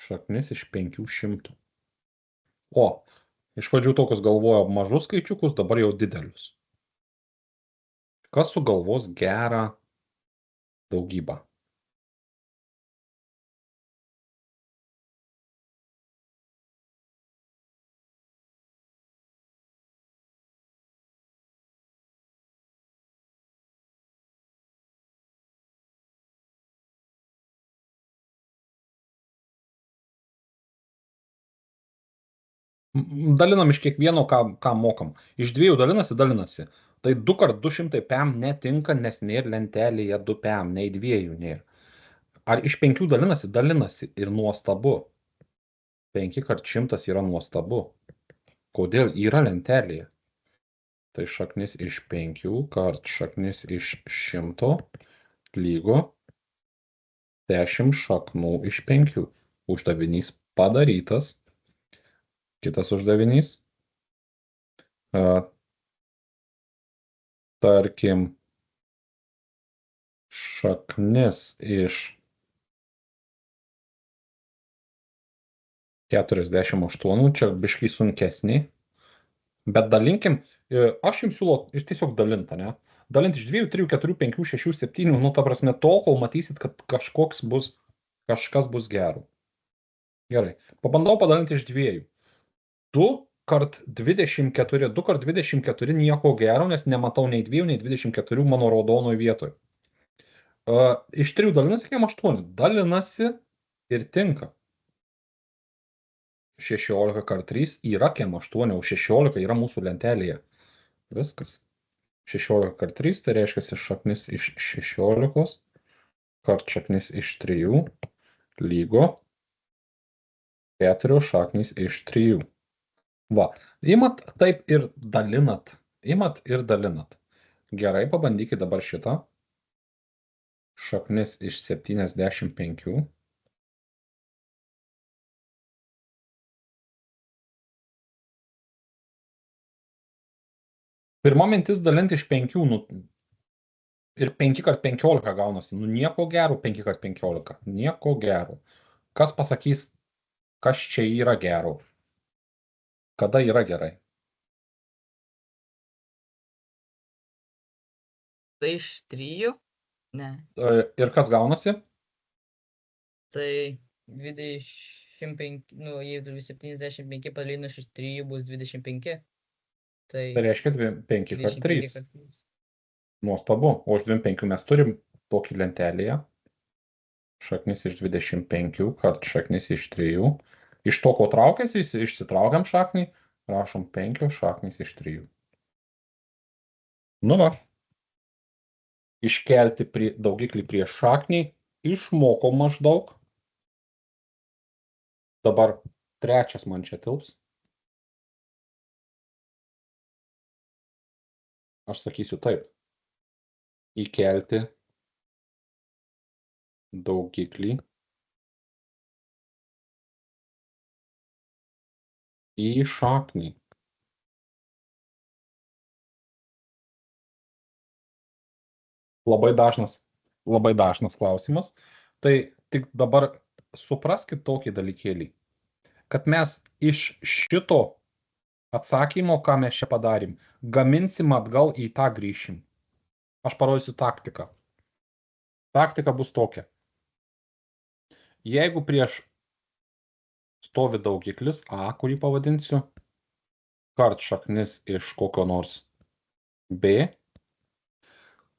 šaknis iš 500. O, iš pradžių tokius galvojo mažus skaičiukus, dabar jau didelius. Kas sugalvos gerą daugybą? Dalinam iš kiekvieno, ką mokam. Iš 2 dalinasi. Tai 2 kart 200 pem netinka, nes nėra lentelėje 2 pem, nei 2 nėra. Ar iš 5 dalinasi ir nuostabu. 5 kart 100 yra nuostabu. Kodėl yra lentelėje? Tai šaknis iš 5 kart šaknis iš 100 lygu 10 šaknų iš 5. Uždavinys padarytas. Kitas uždavinys. Tarkim, šaknis iš 48, čia biškai sunkesnį. Bet dalinkim, aš jums siūlau tiesiog dalint, ne? Dalint iš 2, 3, 4, 5, 6, 7, nu ta prasme tol, kol matysit, kad kažkas bus gero. Gerai, pabandau padalinti iš 2. 2 kart 24, 2 kart 24 nieko gero, nes nematau nei 2, nei 24 mano raudonoj vietoj. Iš 3 dalinasi kiek 8, dalinasi ir tinka. 16 kart 3 yra kiek 8, o 16 yra mūsų lentelėje. Viskas. 16 kart 3, tai reiškia šaknis iš 16 kart šaknis iš 3 lygo 4 šaknis iš 3. Va, imat taip ir dalinat. Gerai, pabandykit dabar šitą. Šaknis iš 75. Pirma mintis dalinti iš 5, nu, ir 5 kart 15 gaunasi. Nu, nieko gero 5 kart 15. Nieko gero. Kas pasakys, kas čia yra gero? Kada yra gerai? Tai iš 3? Ne. Ir kas gaunasi? Tai 25, nu, jeigu 75 padalinus iš 3 bus 25. Tai reiškia 5 kart 3. 25 kart 3. Nuostabu. O už 25 mes turim tokį lentelėje. Šaknis iš 25 kart šaknis iš 3. Iš to, ko traukiasi, išsitraukiam šaknį, rašom 5 šaknis iš 3. Nu va. Iškelti daugiklį prieš šaknį, išmokom maždaug. Dabar 3 man čia tilps. Aš sakysiu taip. Įkelti daugiklį į šaknį. Labai dažnas klausimas. Tai tik dabar supraskit tokį dalykėlį, kad mes iš šito atsakymo, ką mes čia padarėm, gaminsim atgal į tą grįšim. Aš parodysiu taktiką. Taktika bus tokia. Jeigu prieš stovi daugiklis A, kurį pavadinsiu, kart šaknis iš kokio nors B,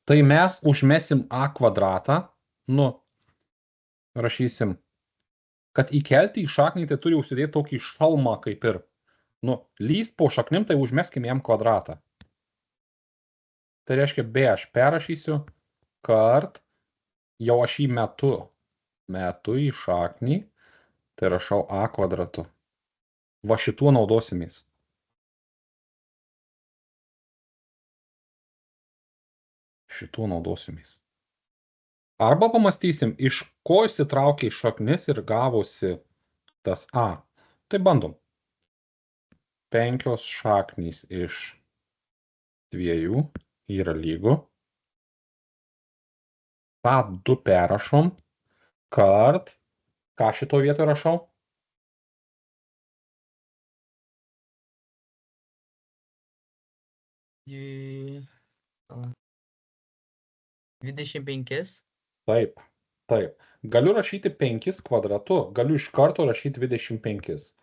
tai mes užmesim A kvadratą, nu, rašysim, kad įkelti į šaknį, tai turi užsidėti tokį šalmą kaip ir, nu, lyst po šaknim, tai užmeskim jam kvadratą. Tai reiškia B aš perrašysiu, kart, jau aš jį metu į šaknį, tai rašau A kvadratu. Va šituo naudosimės. Arba pamastysim, iš ko įsitraukia į šaknis ir gavosi tas A. Tai bandom. 5 šaknys iš 2 yra lygu. tą 2 perrašom, kart, ką šito vietoje rašau? Dvi- pala. 25. Taip, taip. Galiu rašyti 5 kvadratu, galiu iš karto rašyti 25.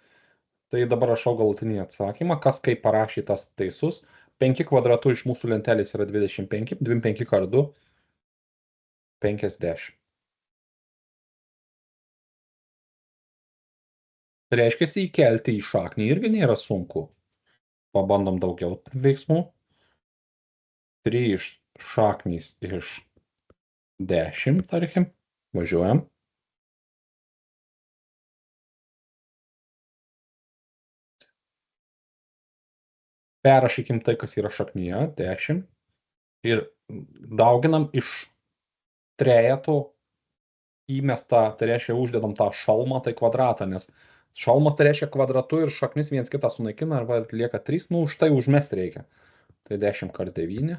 Tai dabar rašau galutinį atsakymą, kas kaip parašė tas teisus. 5 kvadratu iš mūsų lentelės yra 25, 25 kart 2, 50. Tai reiškia, įkelti į šaknį irgi nėra sunku. Pabandom daugiau veiksmų. 3 iš šaknys iš 10, tarkim. Važiuojam. Perrašykim tai, kas yra šaknyje, 10. Ir dauginam iš trejeto įmestą, tai reiškia uždedam tą šalmą, tai kvadratą, nes šalmas tai reiškia kvadratu ir šaknis viens kitą sunaikina, arba lieka 3, nu už tai užmest reikia. Tai 10 kart 9.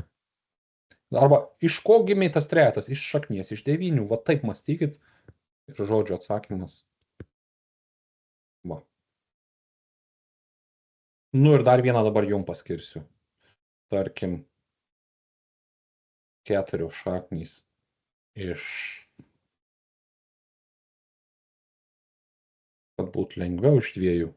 Arba iš ko gimė tas trejetas? Iš šaknies, iš 9. Va taip mąstykit. Ir žodžio atsakymas. Va. Nu ir dar vieną dabar jum paskirsiu. Tarkim, 4 šaknys iš... Kad būtų lengviau iš 2.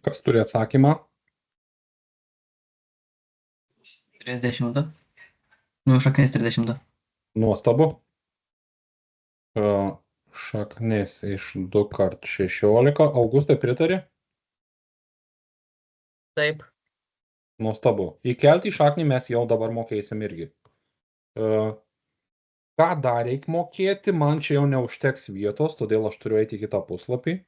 Kas turi atsakymą? 30. Nu, šaknis 30. Nuostabu. Šaknis iš 2 kart 16. Augustai pritari? Taip. Nuostabu. Įkelti į šaknį mes jau dabar mokėsim irgi. Ką dar reikia mokėti, man čia jau neužteks vietos, todėl aš turiu eiti į kitą puslapį.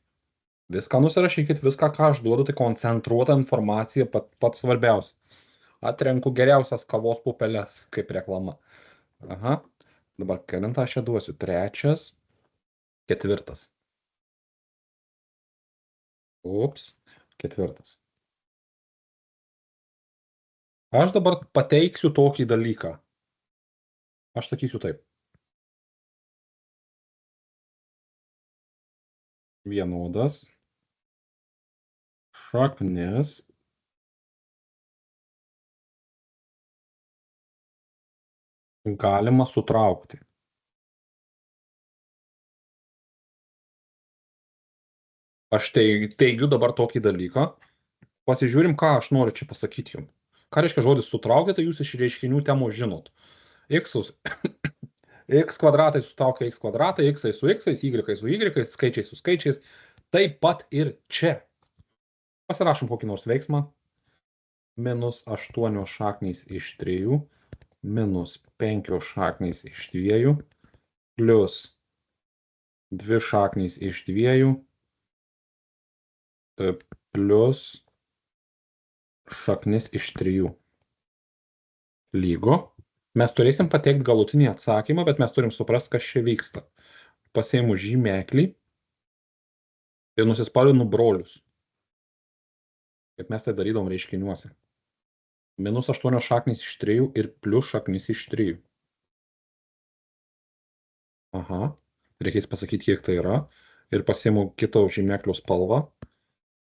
Viską nusirašykit, viską, ką aš duodu, tai koncentruota informacija pats svarbiausia. Atrenku geriausias kavos pupeles, kaip reklama. Aha. Dabar kelintą aš čia duosiu. 3, 4. Ups. 4. Aš dabar pateiksiu tokį dalyką. Aš sakysiu taip. Vienodas. Šaknis. Galima sutraukti. Aš teigiu dabar tokį dalyką. Pasižiūrim, ką aš noriu čia pasakyti jums. Ką reiškia žodis sutraukti, tai jūs iš reiškinių temų žinot. X kvadratai sutraukia x kvadratą, x su x, y su y, skaičiai su skaičiais. Taip pat ir čia. Pasirašom kokį nors veiksmą. -8 šaknys iš 3, -5 šaknys iš 2, + 2 šaknys iš 2, + šaknis iš 3. Lygu. Mes turėsim pateikti galutinį atsakymą, bet mes turim suprasti, kas čia vyksta. Pasiimu žymeklį ir nusispalvinu brolius. Kaip mes tai darydavom reiškiniuose. -8 šaknys iš 3 ir + šaknis iš 3. Aha. Reikės pasakyti, kiek tai yra. Ir pasiimu kitą žymeklio spalvą.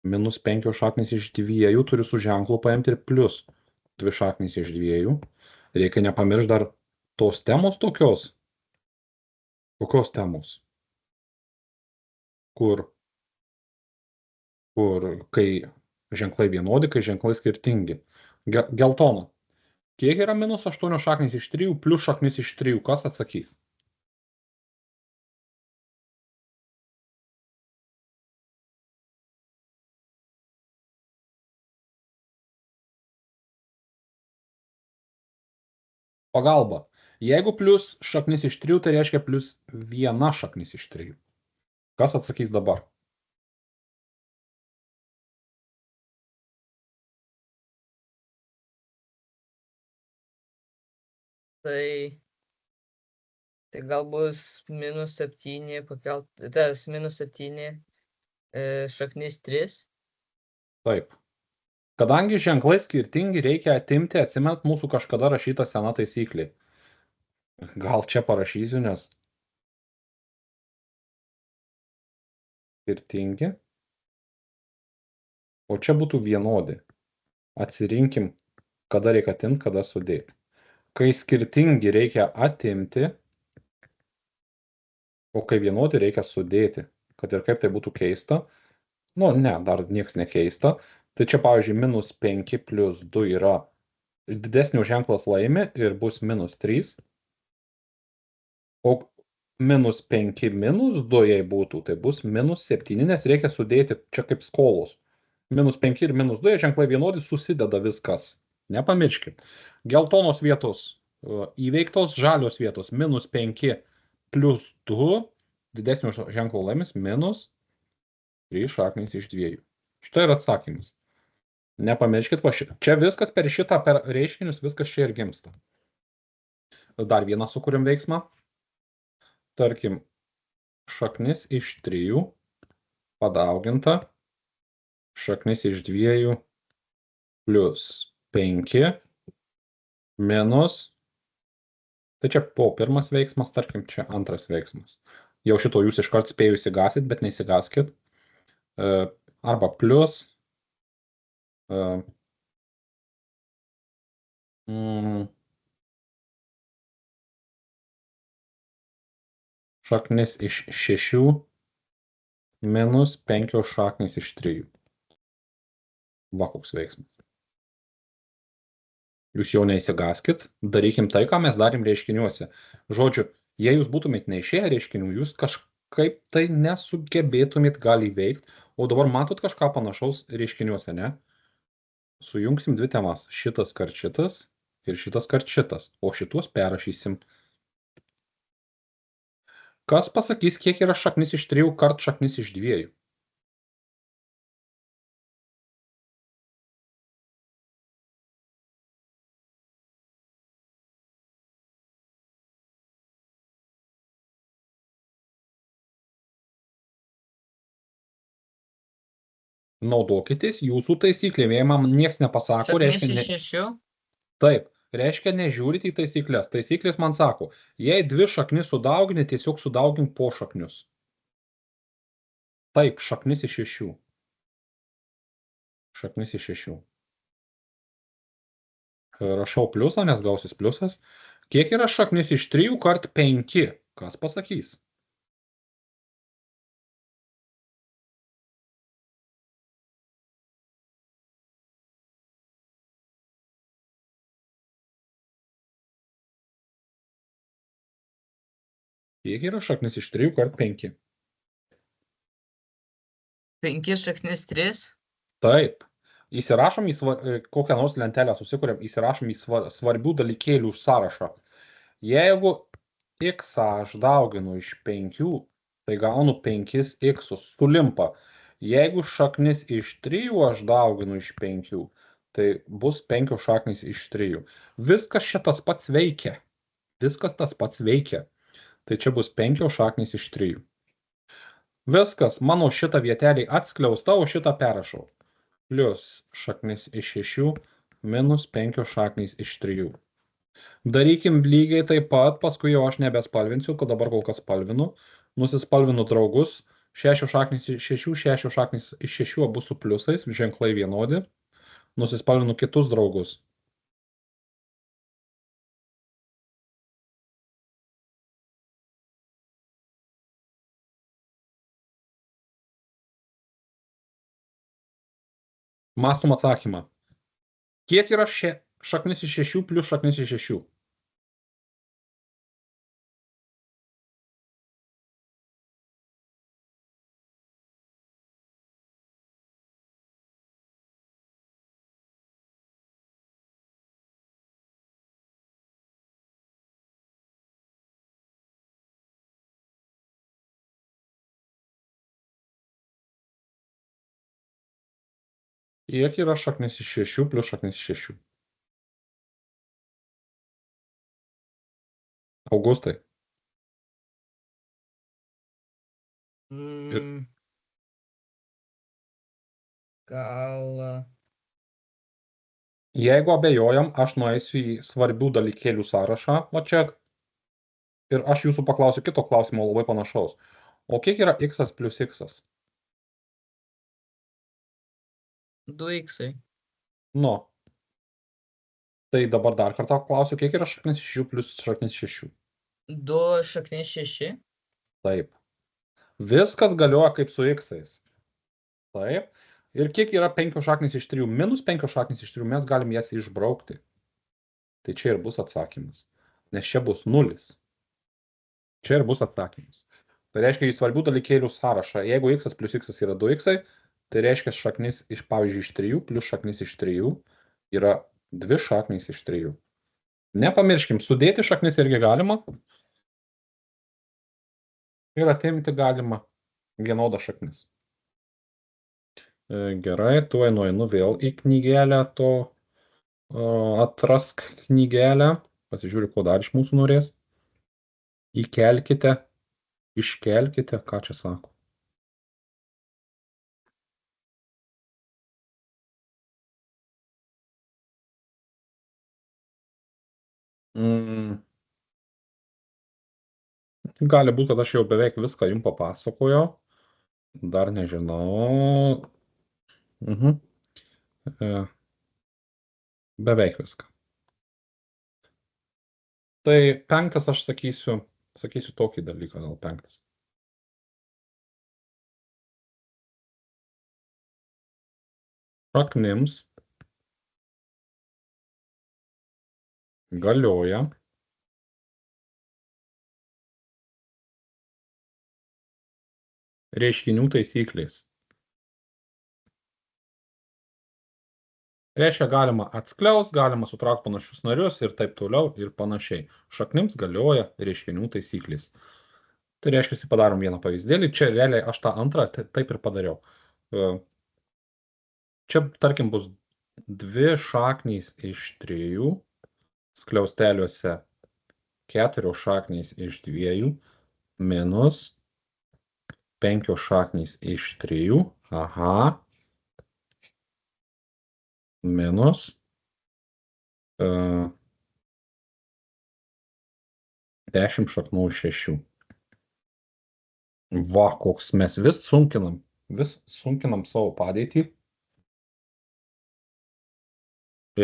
-5 šaknys iš 2 turiu su ženklu paimti ir + 2 šaknys iš 2. Reikia nepamiršti dar tos temos tokios. Kokios temos? Kur kai ženklai vienodi, kai ženklai skirtingi. Geltona. Kiek yra -8 šaknys iš 3 + šaknis iš 3? Kas atsakys? Pagalba. Jeigu plius šaknis iš 3, tai reiškia plius 1 šaknis iš 3. Kas atsakys dabar? Tai gal bus minus 7 pakelt, tas minus 7 šaknis 3. Taip. Kadangi ženklai skirtingi, reikia atimti, atsimint mūsų kažkada rašytą seną taisyklį. Gal čia parašysiu, nes skirtingi. O čia būtų vienodi. Atsirinkim, kada reikia atimti, kada sudėti. Kai skirtingi reikia atimti, o kai vienodi reikia sudėti. Kad ir kaip tai būtų keista. Nu, ne, dar nieks nekeista. Tai čia, pavyzdžiui, minus 5 plus 2 yra didesnio ženklas laimi ir bus minus 3. O minus 5 minus 2 jei būtų, tai bus minus 7, nes reikia sudėti čia kaip skolos. Minus 5 ir minus 2 ženklai vienodi, susideda viskas. Nepamirškit. Geltonos vietos įveiktos, žalios vietos minus 5 plus 2, didesnio ženklo laimis minus 3 šaknys iš 2. Štai yra atsakymas. Nepamirškit, va čia viskas per šitą, per reiškinius, viskas čia ir gimsta. Dar vieną sukūrim veiksmą. Tarkim, šaknis iš 3 padauginta, šaknis iš 2 plus 5 minus, tai čia po pirmas veiksmas, tarkim, čia antras veiksmas. Jau šito jūs iškart spėjau įsigasit, bet neįsigaskit. Arba plus šaknis iš 6 minus 5 šaknis iš 3. Va koks veiksmas. Jūs jau neįsigaskit, darykim tai, ką mes darėm reiškiniuose. Žodžiu, jei jūs būtumėt neišėję reiškinių, jūs kažkaip tai nesugebėtumėt gali įveikti, o dabar matot kažką panašaus reiškiniuose, ne? Sujungsim dvi temas, šitas kart šitas ir šitas kart šitas, o šitus perrašysim. Kas pasakys, kiek yra šaknis iš 3 kart šaknis iš 2? Naudokitės jūsų taisyklėm, jei man nieks nepasako, Šaknis reiškia iš 6. Taip, reiškia nežiūrit į taisyklės. Taisyklės man sako, jei 2 šaknis sudaugini, tiesiog sudaugink po šaknius. Taip, šaknis iš 6. Šaknis iš 6. Rašau pliusą, nes gausis pliusas. Kiek yra šaknis iš 3 kart 5? Kas pasakys? Kiek yra šaknis iš 3 kart 5? 5 šaknis 3. Taip. Įsirašom į kokią nors lentelę susikuriam, įsirašom į svarbių dalykėlių sąrašą. Jeigu x aš dauginu iš 5, tai gaunu 5x sulimpa. Jeigu šaknis iš 3 aš dauginu iš 5, tai bus 5 šaknis iš 3. Viskas šitas pats veikia. Viskas tas pats veikia. Tai čia bus 5 šaknis iš 3. Viskas, mano šitą vietelį atskliausta, o šitą perrašau. Plius šaknis iš 6 minus 5 šaknis iš 3. Darykim lygiai taip pat, paskui jau aš nebespalvinsiu, kad dabar kol kas spalvinu. Nusispalvinu draugus. 6 šaknis iš 6, 6 šaknis iš 6 abu su pliusais, ženklai vienodi. Nusispalvinu kitus draugus. Mąstom atsakymą. Kiek yra šaknis iš 6 plus šaknis iš 6? Kiek yra šaknis iš 6 plus šaknis iš 6? Augustai. Mm, gal Jeigu abejojam, aš nueisiu į svarbių dalykėlių sąrašą, o čia, ir aš jūsų paklausiu kito klausimo labai panašaus. O kiek yra x plus x? 2x. Nu. Tai dabar dar kartą klausiu, kiek yra šaknis iš 6 plus šaknis iš 6? 2 šaknis 6. Taip. Viskas galioja kaip su x-ais. Taip. Ir kiek yra 5 šaknis iš 3? Minus 5 šaknis iš 3 mes galim jas išbraukti. Tai čia ir bus atsakymas. Nes čia bus 0. Čia ir bus atsakymas. Tai reiškia į svarbių dalykėlių sąrašą. Jeigu x plus x yra 2x, tai reiškia šaknis iš, pavyzdžiui, iš 3 plus šaknis iš 3 yra 2 šaknis iš 3. Nepamirškim, sudėti šaknis irgi galima. Ir atimti galima vienodą šaknis. Gerai, tuoj nueinu vėl į knygelę to atrask knygelę. Pasižiūriu, ko dar iš mūsų norės. Įkelkite, iškelkite, ką čia sako. Gali būti, kad aš jau beveik viską jums papasakojau. Dar nežinau. Beveik viską. Tai 5 aš sakysiu tokį dalyką, gal 5. Šaknims galioja reiškinių taisyklės. Reiškia, galima atskliaus, galima sutraukti panašius narius ir taip toliau ir panašiai. Šaknims galioja reiškinių taisyklės. Tai reiškia, padarom vieną pavyzdėlį. Čia realiai aš tą antrą taip ir padariau. Čia, tarkim, bus 2 šaknys iš 3, skliausteliuose 4 šaknys iš 2, minus 5 šaknys iš 3, minus 10 šaknų iš 6. Va, koks mes vis sunkinam savo padėtį.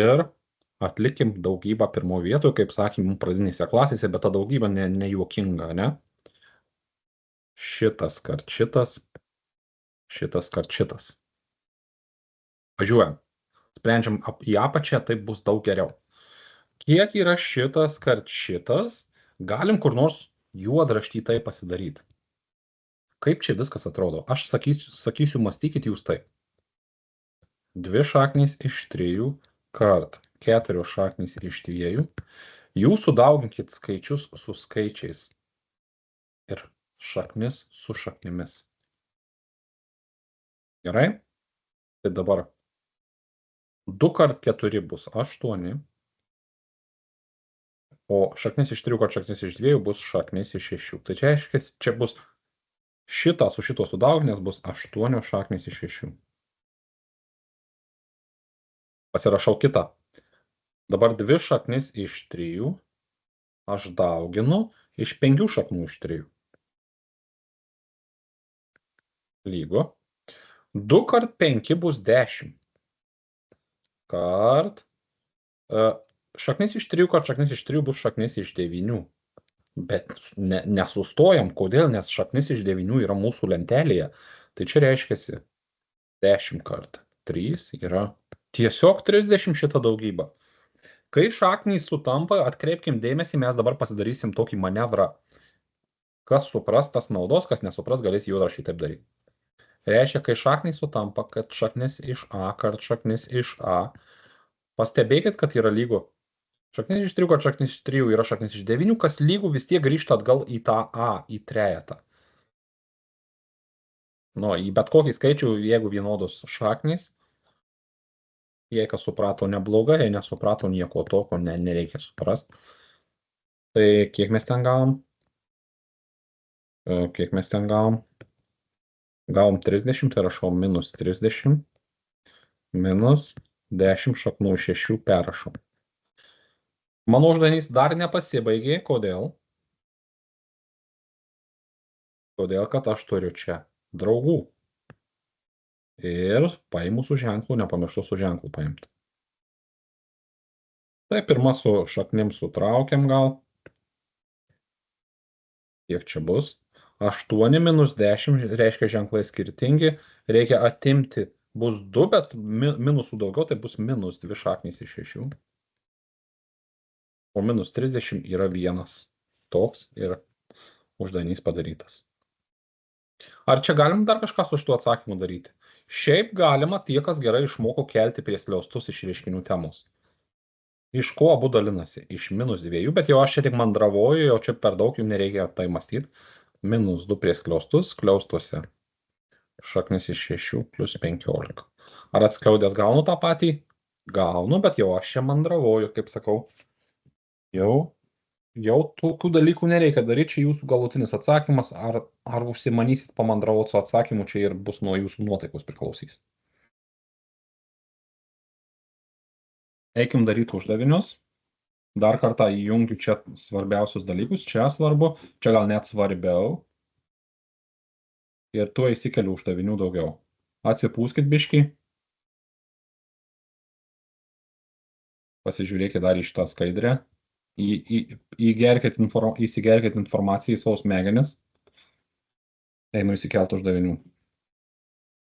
Ir atlikim daugybą pirmoje vietoje, kaip sakėm, pradinėse klasėse, bet ta daugybą nejuokinga, ne? Šitas kart šitas, šitas kart šitas. Važiuojam. Sprendžiam į apačią, taip bus daug geriau. Kiek yra šitas kart šitas, galim kur nors juodraštį tai pasidaryti. Kaip čia viskas atrodo? Aš sakysiu, mąstykit jūs taip. 2 šaknys iš 3 kart 4 šaknys iš 2. Jūs sudauginkit skaičius su skaičiais ir šaknis su šaknimis. Gerai? Tai dabar 2 kart 4 bus 8, o šaknis iš 3 kart šaknis iš 2 bus šaknis iš 6. Tai čia reiškia, čia bus šitą su šito sudauginęs bus 8 šaknis iš 6. Pasirašau kitą. Dabar 2 šaknis iš 3 aš dauginu iš 5 šaknų iš 3. Lygu. 2 kart 5 bus 10. Kart. Šaknis iš 3 kart šaknis iš 3 bus šaknis iš 9. Bet nesustojam. Kodėl? Nes šaknis iš 9 yra mūsų lentelėje. Tai čia reiškiasi 10 kart 3 yra tiesiog 30 šitą daugybą. Kai šaknys sutampa, atkreipkim dėmesį, mes dabar pasidarysim tokį manevrą. Kas supras, tas naudos, kas nesupras, galės juodraštį taip daryti. Reiškia, kai šaknys sutampa, kad šaknis iš A kart šaknis iš A, pastebėkit, kad yra lygu. Šaknis iš 3 kart šaknis iš 3 yra šaknis iš 9, kas lygu vis tiek grįžta atgal į tą A, į trejetą. Nu, į bet kokį skaičių, jeigu vienodos šaknys, Jei kas suprato neblogai, jei nesuprato nieko tokio, nereikia suprast. Tai kiek mes ten gavom? Kiek mes ten gavom? Gavom 30, tai rašau minus 30. Minus 10 šaknų iš 6 perrašau. Mano uždavinys dar nepasibaigė. Kodėl? Todėl, kad aš turiu čia draugų. Ir paimu su ženklu, nepamirštu su ženklu paimti. Tai pirma su šaknim sutraukiam gal. Kiek čia bus? 8 minus 10 reiškia ženklai skirtingi. Reikia atimti. Bus 2, bet minusų daugiau, tai bus minus 2 šaknys iš 6. O minus 30 yra 1. Toks ir uždavinys padarytas. Ar čia galim dar kažką su šituo atsakymu daryti? Šiaip galima tie, kas gerai išmoko kelti prie skliaustus iš reiškinių temos. Iš ko abu dalinasi? Iš minus 2, bet jau aš čia tik mandravoju, jau čia per daug jums nereikia tai mąstyti. Minus 2 prie skliaustus, skliaustuose šaknis iš 6 plus 15. Ar atskliaudęs gaunu tą patį? Gaunu, bet jau aš čia mandravoju, kaip sakau. Jau tokių dalykų nereikia daryti, čia jūsų galutinis atsakymas, ar užsimanysit pamandravoti su atsakymu, čia ir bus nuo jūsų nuotaikos priklausys. Eikim daryti uždavinius. Dar kartą įjungiu čia svarbiausius dalykus, čia svarbu, čia gal net svarbiau. Ir tuo įsikeliu uždavinių daugiau. Atsipūskit biškį. Pasižiūrėkit dar į šitą skaidrę. Įsigerkit informaciją į savo smegenis. Einu įsikelti uždavinių.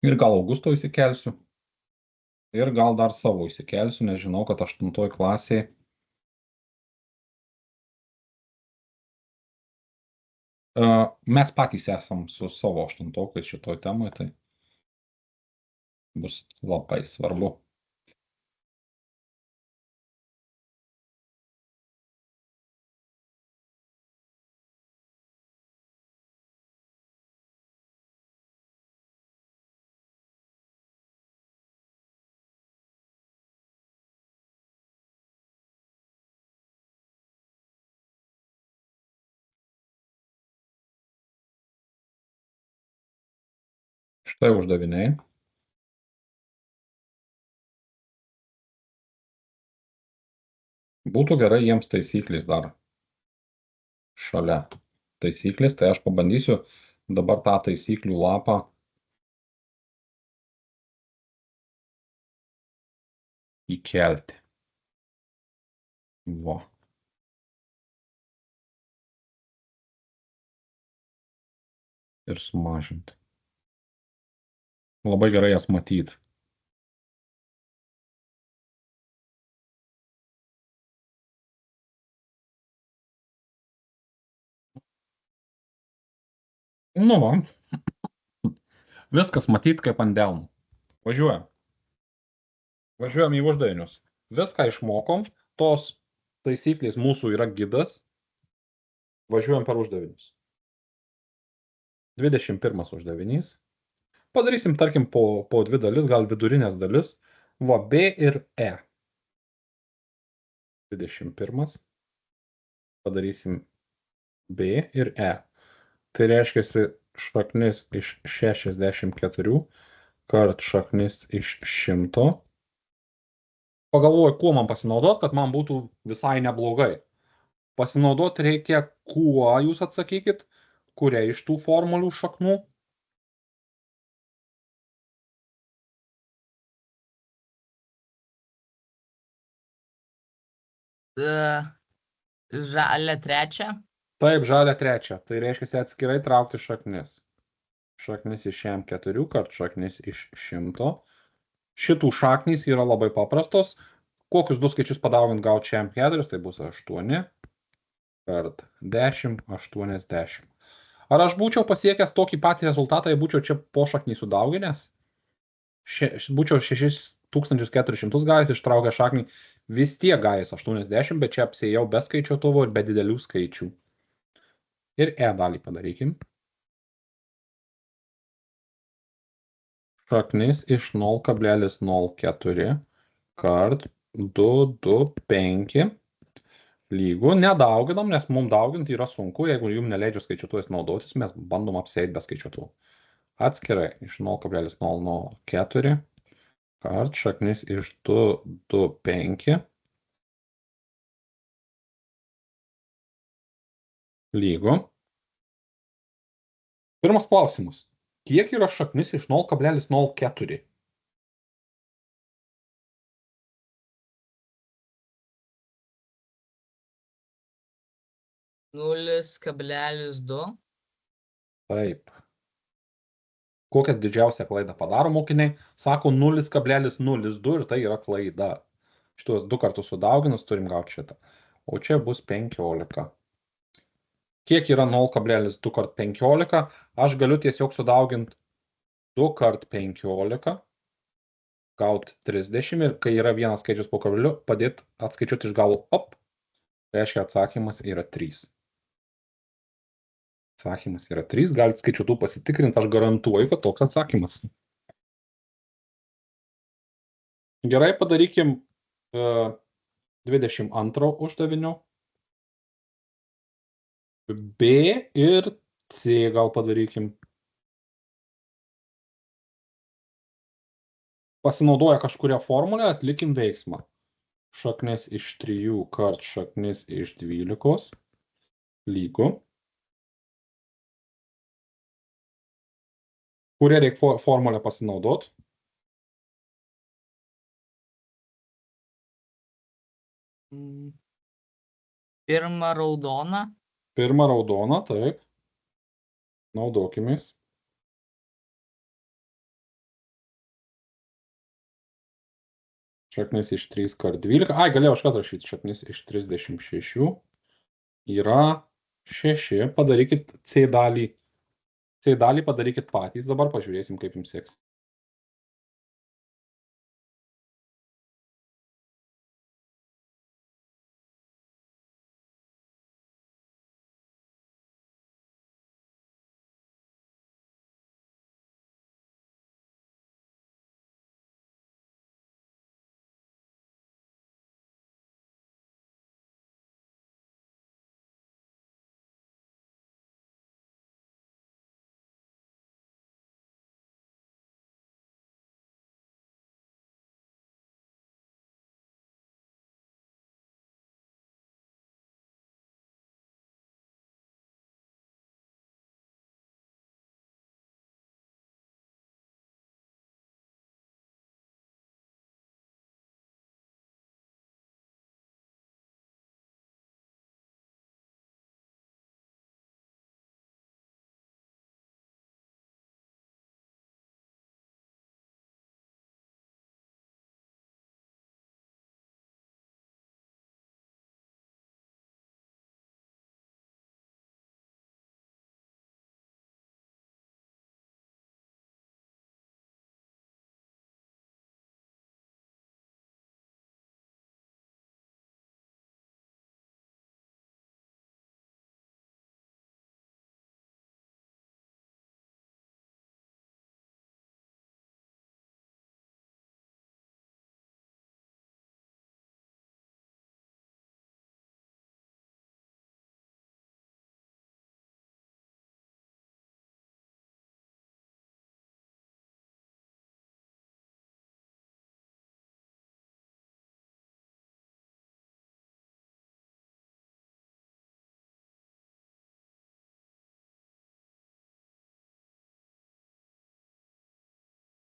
Ir gal Augusto įsikelsiu. Ir gal dar savo įsikelsiu, nes žinau, kad 8 klasėje mes patys esam su savo 8-okais šitoj temai, tai bus labai svarbu. Štai uždaviniai. Būtų gerai jiems taisyklės dar šalia taisyklės, tai aš pabandysiu dabar tą taisyklių lapą įkelti. Va. Ir sumažinti. Labai gerai jas matyti. Nu va. Viskas matyti kaip ant delno. Važiuojam. Važiuojam į uždavinius. Viską išmokom. Tos taisyklės mūsų yra gidas. Važiuojam per uždavinius. 21 uždavinys. Padarysim, tarkim, po 2 dalis, gal vidurinės dalis. Va, B ir E. 21. Padarysim B ir E. Tai reiškia šaknis iš 64 kart šaknis iš 100. Pagalvoju, kuo man pasinaudoti, kad man būtų visai neblogai. Pasinaudoti reikia kuo, jūs atsakykit, kuria iš tų formulių šaknų. Žalia 3. Taip, žalia 3. Tai reiškia atskirai traukti šaknis. Šaknis iš M4 kart šaknis iš 100. Šitų šaknys yra labai paprastos. Kokius 2 skaičius padaugint gauti čia M4, tai bus 8 kart 10, 80. Ar aš būčiau pasiekęs tokį patį rezultatą, jei būčiau čia po šaknį sudauginęs? Būčiau 6400 gavęs, ištraukę šaknį, vis tiek gavęs 80, bet čia apsėjau be skaičiuotuvo ir be didelių skaičių. Ir E dalį padarykim. Šaknis iš 0,04 kart 2, 2, 5 lygu. Nedauginam, nes mums dauginti yra sunku. Jeigu jums neleidžia skaičiuotuvais naudotis, mes bandom apsėti be skaičiuotuvų. Atskirai iš 0,004 kart šaknis iš 2, 2, 5 lygu. Pirmas klausimas. Kiek yra šaknis iš 0,04? Nulis kablelis du. Taip. Kokią didžiausią klaidą padaro mokiniai? Sako 0,02 ir tai yra klaida. Šitos 2 kartus sudauginus turim gauti šitą. O čia bus 15. Kiek yra 0,2 kart 15? Aš galiu tiesiog sudauginti 2 kart 15, gauti 30 ir kai yra vienas skaičius po kabliu, padėti atskaičiuoti iš galo. Op. Reiškia atsakymas yra 3. Atsakymas yra 3. Galite skaičiuotų pasitikrinti, aš garantuoju, kad toks atsakymas. Gerai, padarykim 22 uždavinio. B ir C gal padarykim. Pasinaudoję kažkurią formulę, atlikim veiksmą. Šaknis iš 3 kart šaknis iš 12 lygu. Kurią reikia formulę pasinaudot? Pirma raudona. Pirma raudona, taip. Naudokimės. Šaknis iš 3 kart 12. Ai, galėjau aš ką rašyti. Šaknis iš 36 yra 6. Padarykit C dalį. C dalį padarykit patys. Dabar pažiūrėsim, kaip jums seks.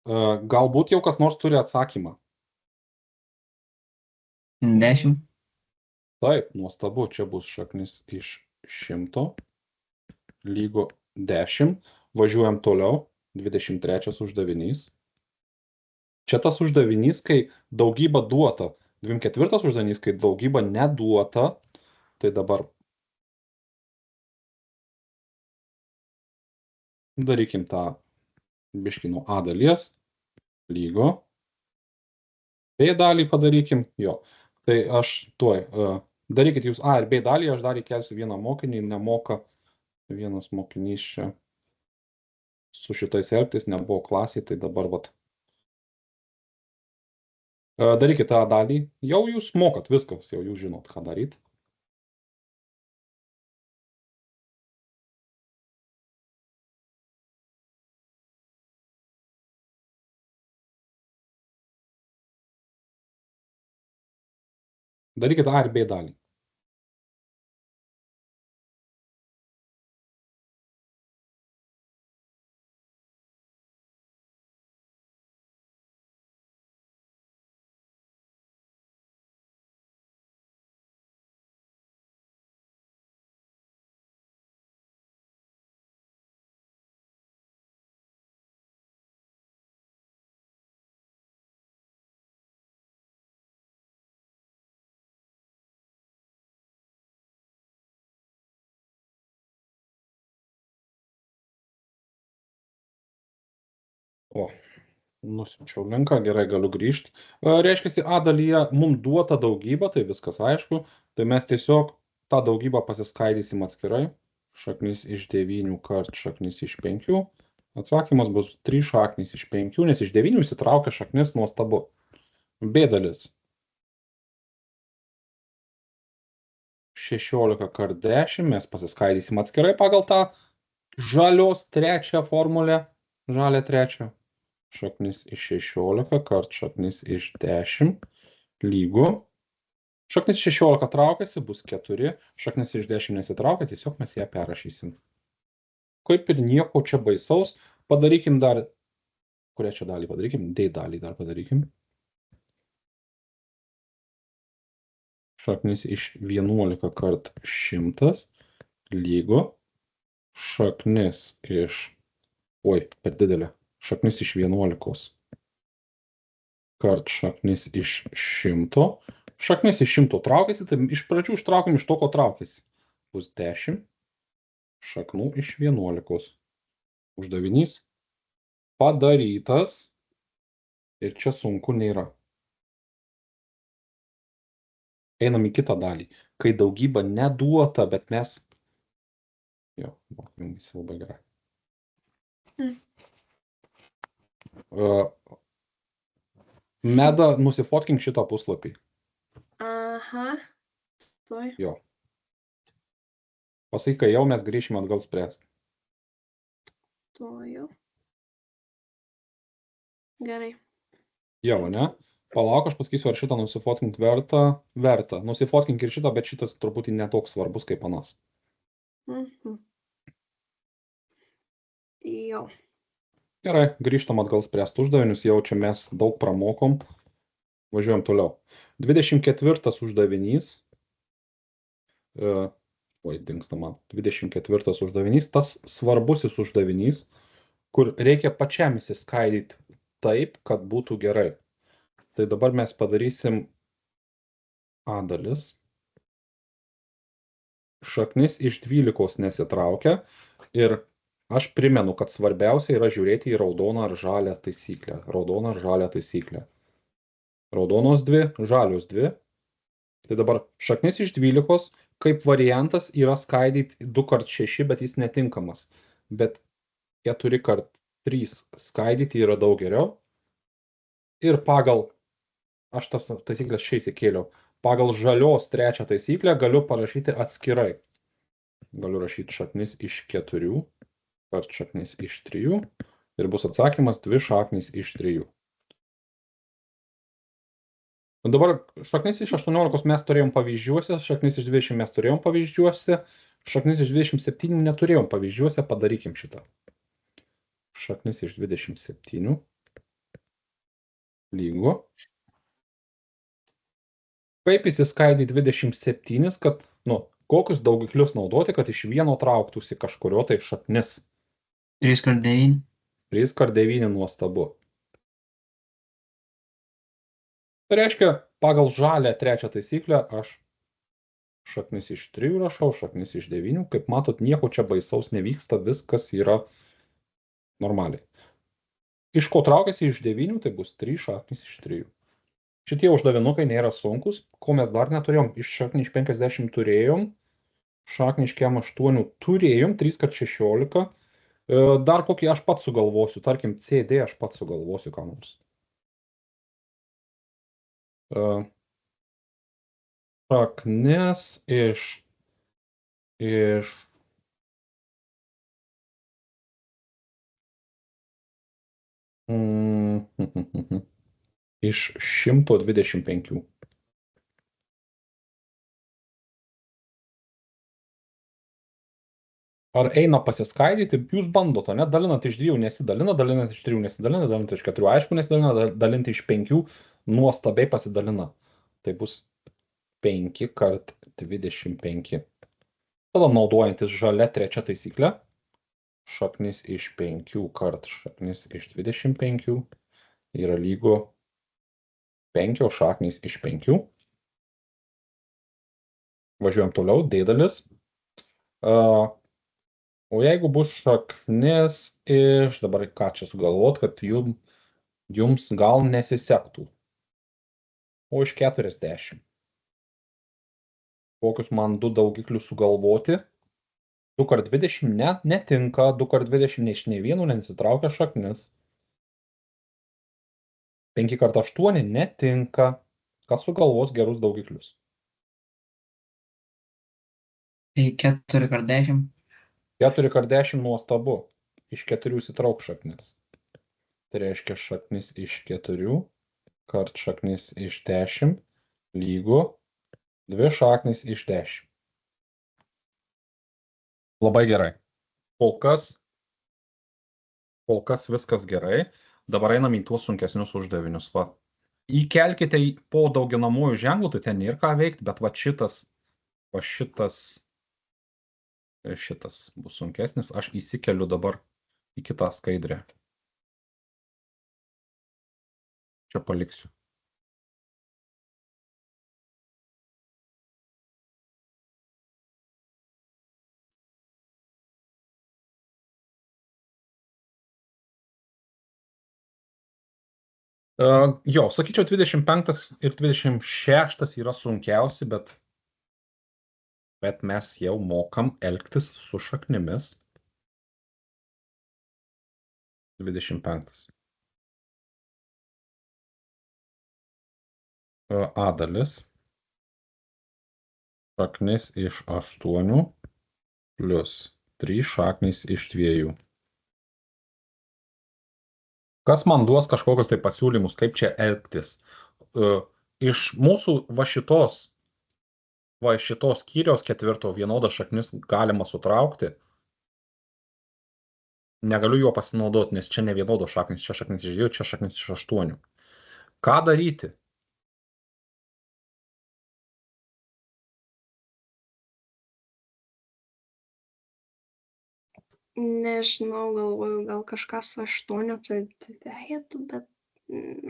Galbūt jau kas nors turi atsakymą. 10. Taip, nuostabu, čia bus šaknis iš 100 lygu 10. Važiuojam toliau. 23 uždavinys. Čia tas uždavinys, kai daugybą duota. 24 uždavinys, kai daugybą neduota. Tai dabar darykim tą biškį nuo A dalies. Lygu. B dalį padarykim. Jo. Tai aš tuoj. Darykit jūs A ir B dalį, aš dar įkelsiu vieną mokinį, nemoka vienas mokinys čia su šitais elgtis, nebuvo klasėje, tai dabar vat Darykit tą dalį. Jau jūs mokat viskas, jau jūs žinot, ką daryti. Darykit A ir B dalį. O, nusiunčiau linką, gerai galiu grįžti. Reiškiasi, A dalyje mums duota daugybė, tai viskas aišku. Tai mes tiesiog tą daugybę pasiskaidysim atskirai. Šaknis iš 9 kart šaknis iš 5. Atsakymas bus 3 šaknis iš 5, nes iš 9 įsitraukia šaknis, nuostabu. B dalis. 16 kart 10 mes pasiskaidysim atskirai pagal tą žalios trečią formulę. Žalę trečią. Šaknis iš 16 kart šaknis iš 10 lygu. Šaknis 16 traukiasi, bus 4. Šaknis iš 10 nesitraukia, tiesiog mes ją perrašysim. Kaip ir nieko čia baisaus. Padarykim dar... Kurią čia dalį padarykim? D dalį dar padarykim. Šaknis iš 11 kart 100 lygu. Šaknis iš... Oi, per didelė. Šaknis iš 11 kart šaknis iš 100. Šaknis iš 100 traukiasi, tai iš pradžių ištraukim iš to, ko traukiasi. Bus 10 šaknų iš 11. Uždavinys padarytas ir čia sunku nėra. Einam į kitą dalį. Kai daugybė neduota, bet mes... Jo, visi labai gerai. Meda, nusifotkink šitą puslapį. Aha. Tuoj. Jo. Pasakai, kai jau mes grįšime atgal spręsti. Tuoj jau. Gerai. Jau, ne? Palauk, aš pasakysiu, ar šitą nusifotkint verta. Verta. Nusifotkink ir šitą, bet šitas truputį netoks svarbus kaip anas. Jau. Gerai, grįžtam atgal spręsti uždavinius, jau čia mes daug pramokom. Važiuojam toliau. 24 uždavinys. Oi, dingsta man. 24 uždavinys, tas svarbusis uždavinys, kur reikia pačiam įsiskaidyti taip, kad būtų gerai. Tai dabar mes padarysim A dalis. Šaknis iš 12 nesitraukia ir aš primenu, kad svarbiausia yra žiūrėti į raudoną ar žalią taisyklę. Raudoną ar žalią taisyklę. Raudonos 2, žalios 2. Tai dabar šaknis iš 12 kaip variantas yra skaidyti 2 kart 6, bet jis netinkamas. Bet 4 kart 3 skaidyti yra daug geriau. Ir pagal, aš tas taisyklės čia įsikėliau, pagal žalios trečią taisyklę galiu parašyti atskirai. Galiu rašyti šaknis iš 4, kart šaknis iš 3 ir bus atsakymas 2 šaknis iš 3. Dabar šaknis iš 18 mes turėjom pavyzdžiuose, šaknis iš 20 mes turėjom pavyzdžiuose, šaknis iš 27 neturėjom pavyzdžiuose, padarykim šitą. Šaknis iš 27 lygu. Kaip įsiskaidyti 27, kad, kokius daugiklius naudoti, kad iš vieno trauktųsi kažkurio tai šaknis. 3 kart 9. 3 kart 9 nuostabu. Tai reiškia, pagal žalę trečią taisyklę aš šaknis iš 3 rašau, šaknis iš 9. Kaip matot, nieko čia baisaus nevyksta, viskas yra normaliai. Iš ko traukiasi iš 9, tai bus 3 šaknis iš 3. Šitie uždavinukai nėra sunkus, ko mes dar neturėjom. Iš šaknį iš 50 turėjom, šaknį iš kem 8 turėjom, 3 kart 16. Dar kokį aš pats sugalvosiu, tarkim CD aš pats sugalvosiu ką nors. Šaknis iš 125. Ar eina pasiskaidyti? Jūs bandot, ne? Dalinat iš 2 nesidalina, dalinat iš 3 nesidalina, dalinat iš 4 aišku nesidalina, dalinti iš 5 nuostabiai pasidalina. Tai bus 5 kart 25. Tada naudojantis žalia trečia taisyklė. Šaknis iš 5 kart šaknis iš 25 yra lygu 5 šaknis iš 5. Važiuojam toliau, d dalis. O jeigu bus šaknis iš, dabar ką čia sugalvot, kad jums gal nesisektų. O iš 40. Kokius man 2 daugiklius sugalvoti? 2 kart 20 netinka, 2 kart 20 iš nei vieno nesitraukia šaknis. 5 kart 8 netinka. Kas sugalvos gerus daugiklius? 4 kart 10. 4 kart 10 nuostabu. Iš 4 įsitrauk šaknis. Tai reiškia šaknis iš 4 kart šaknis iš 10 lygu 2 šaknis iš 10. Labai gerai. Kol kas viskas gerai. Dabar einam į tuos sunkesnius uždavinius. Va. Įkelkite po dauginamųjų ženklų, tai ten nėra ką veikti, bet va šitas bus sunkesnis. Aš įsikeliu dabar į kitą skaidrę. Čia paliksiu. Jo, sakyčiau, 25 ir 26 yra sunkiausi, bet mes jau mokam elgtis su šaknimis. 25. A dalis. Šaknis iš 8 plus 3 šaknis iš 2. Kas man duos kažkokius tai pasiūlymus, kaip čia elgtis? Iš mūsų šitos skyriaus 4 vienodas šaknis galima sutraukti. Negaliu juo pasinaudoti, nes čia ne vienodos šaknis, čia šaknis iš 2, čia šaknis iš 8. Ką daryti? Nežinau, galvoju, gal kažką su 8 turi dvejetų, bet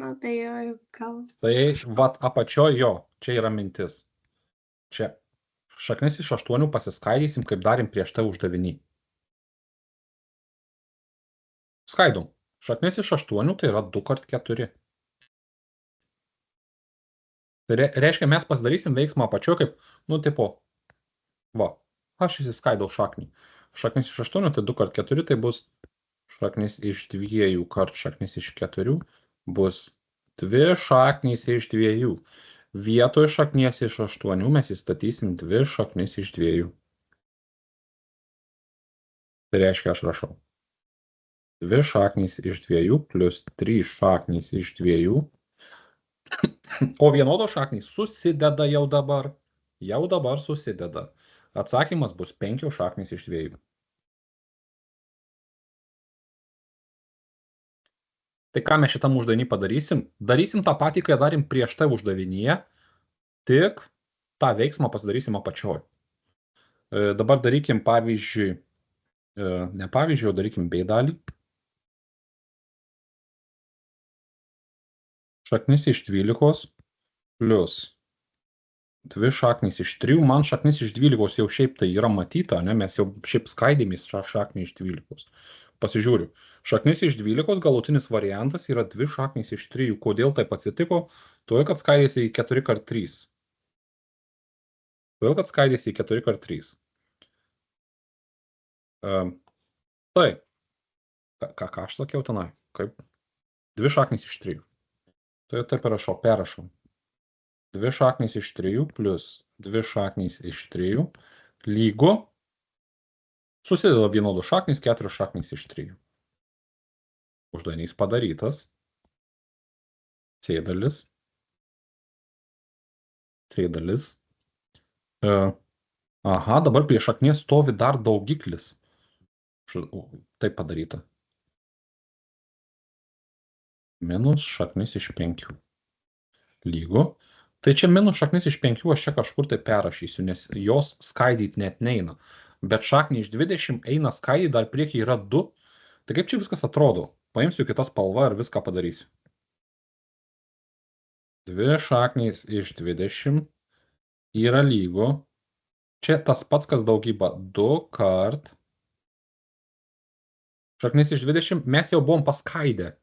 abejoju, gal. Tai vat apačioj jo, čia yra mintis. Čia šaknis iš 8 pasiskaidysim, kaip darėm prieš tai uždavinį. Skaidom. Šaknis iš 8 tai yra 2 kart 4. Tai reiškia, mes pasidarysim veiksmą apačioj kaip, tipo, va, aš įsiskaidau šaknį. Šaknis iš 8 tai 2 kart 4, tai bus šaknis iš 2 kart šaknis iš 4, bus 2 šaknys iš 2. Vietoj šaknies iš 8 mes įstatysim 2 šaknis iš 2. Tai reiškia, aš rašau. 2 šaknys iš 2 plus 3 šaknys iš 2. O vienodos šaknys susideda jau dabar. Jau dabar susideda. Atsakymas bus 5 šaknys iš 2. Tai ką mes šitam uždavinį padarysim? Darysim tą patį, kai darėm prieš tai uždavinyje, tik tą veiksmą pasidarysim apačioj. Dabar darykim pavyzdžiui, ne pavyzdžiui, o darykim B dalį. Šaknis iš 12 plus 2 šaknys iš 3. Man šaknis iš 12 jau šiaip tai yra matyta, ne? Mes jau šiaip skaidėmės šaknį iš 12. Pasižiūriu. Šaknis iš 12 galutinis variantas yra 2 šaknys iš 3. Kodėl taip atsitiko? Todėl, kad skaidėsi į 4 kart 3. Todėl, kad skaidėsi į 4 kart 3. Tai. Ką aš sakiau tenai? Kaip? 2 šaknys iš 3. Tai taip perrašau. 2 šaknys iš 3 plus 2 šaknys iš 3 lygu susideda vienodų šaknys 4 šaknys iš 3. Uždavinys padarytas. C dalis. C dalis. Aha, dabar prie šaknies stovi dar daugiklis. Taip padaryta. Minus šaknis iš 5. Lygu. Tai čia minus šaknis iš 5 aš čia kažkur tai perrašysiu, nes jos skaidyti net neina. Bet šaknį iš 20 eina skaidyti, dar priekyje yra 2. Tai kaip čia viskas atrodo? Paimsiu kitą spalvą ir viską padarysiu. 2 šaknys iš 20 yra lygu. Čia tas pats, kas daugyba. 2 kart. Šaknis iš 20 mes jau buvom paskaidę.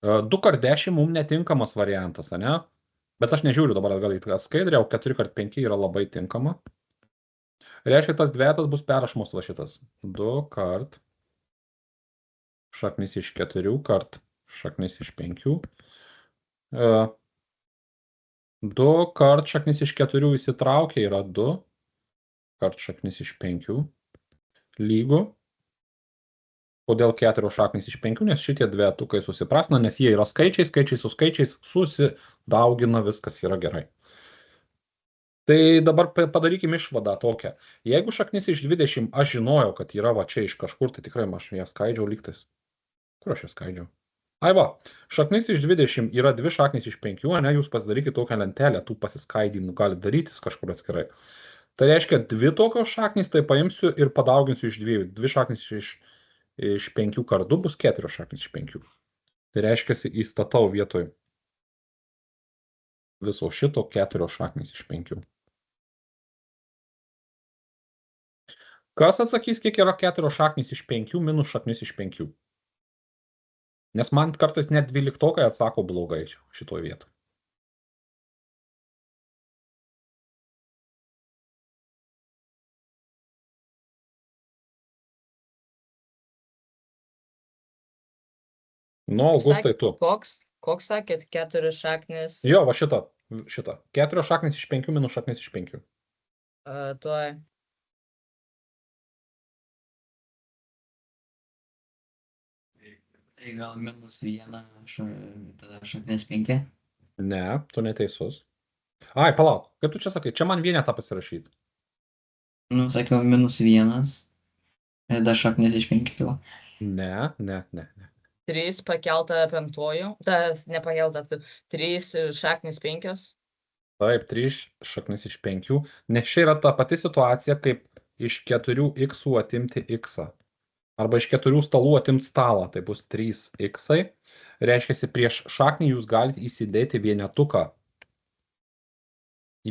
2 kart 10 mums netinkamas variantas, ane? Bet aš nežiūriu dabar atgal į tą skaidrę, o 4 kart 5 yra labai tinkama. Reiškia, tas dvejetas bus perrašymas va šitas. 2 kart šaknis iš 4 kart šaknis iš 5. 2 kart šaknis iš 4 įsitraukia yra 2 kart šaknis iš 5 lygu. Kodėl 4 šaknys iš 5, nes šitie dvejetukai susiprastina, nes jie yra skaičiai, skaičiai su skaičiais susidaugina, viskas yra gerai. Tai dabar padarykime išvadą tokią. Jeigu šaknis iš 20 aš žinojau, kad yra va čia iš kažkur, tai tikrai aš ją skaidžiau lygtais. Kur aš ją skaidžiau? Ai va, šaknis iš 20 yra 2 šaknys iš 5, ne, jūs pasidarykite tokią lentelę, tų pasiskaidimų gali darytis kažkur atskirai. Tai reiškia, 2 tokios šaknys, tai paimsiu ir padauginsiu iš 2. 2 šaknys iš 5 kart 2 bus 4 šaknys iš 5. Tai reiškia, įstatau vietoj viso šito 4 šaknys iš 5. Kas atsakys, kiek yra 4 šaknys iš 5 minus šaknis iš 5? Nes man kartais net 12 atsako blogai šitoj vietoj. Nu, Augustai, tu. Koks sakėt 4 šaknis? Jo, va šitą. 4 šaknys iš 5 minus šaknis iš 5. Tuoj. Tai gal minus 1, tada šaknis 5. Ne, tu neteisus. Ai, palauk, kaip tu čia sakai, čia man vienetą pasirašyti. Nu, sakiau minus 1, tada šaknis iš 5. Ne. 3 pakelta 5. Nepakelta. 3 šaknis 5. Taip, 3 šaknis iš 5. Nes čia yra ta pati situacija, kaip iš 4x atimti x. Arba iš 4 stalų atimti stalą, tai bus 3x. Reiškia, prieš šaknį jūs galite įsidėti vienetuką.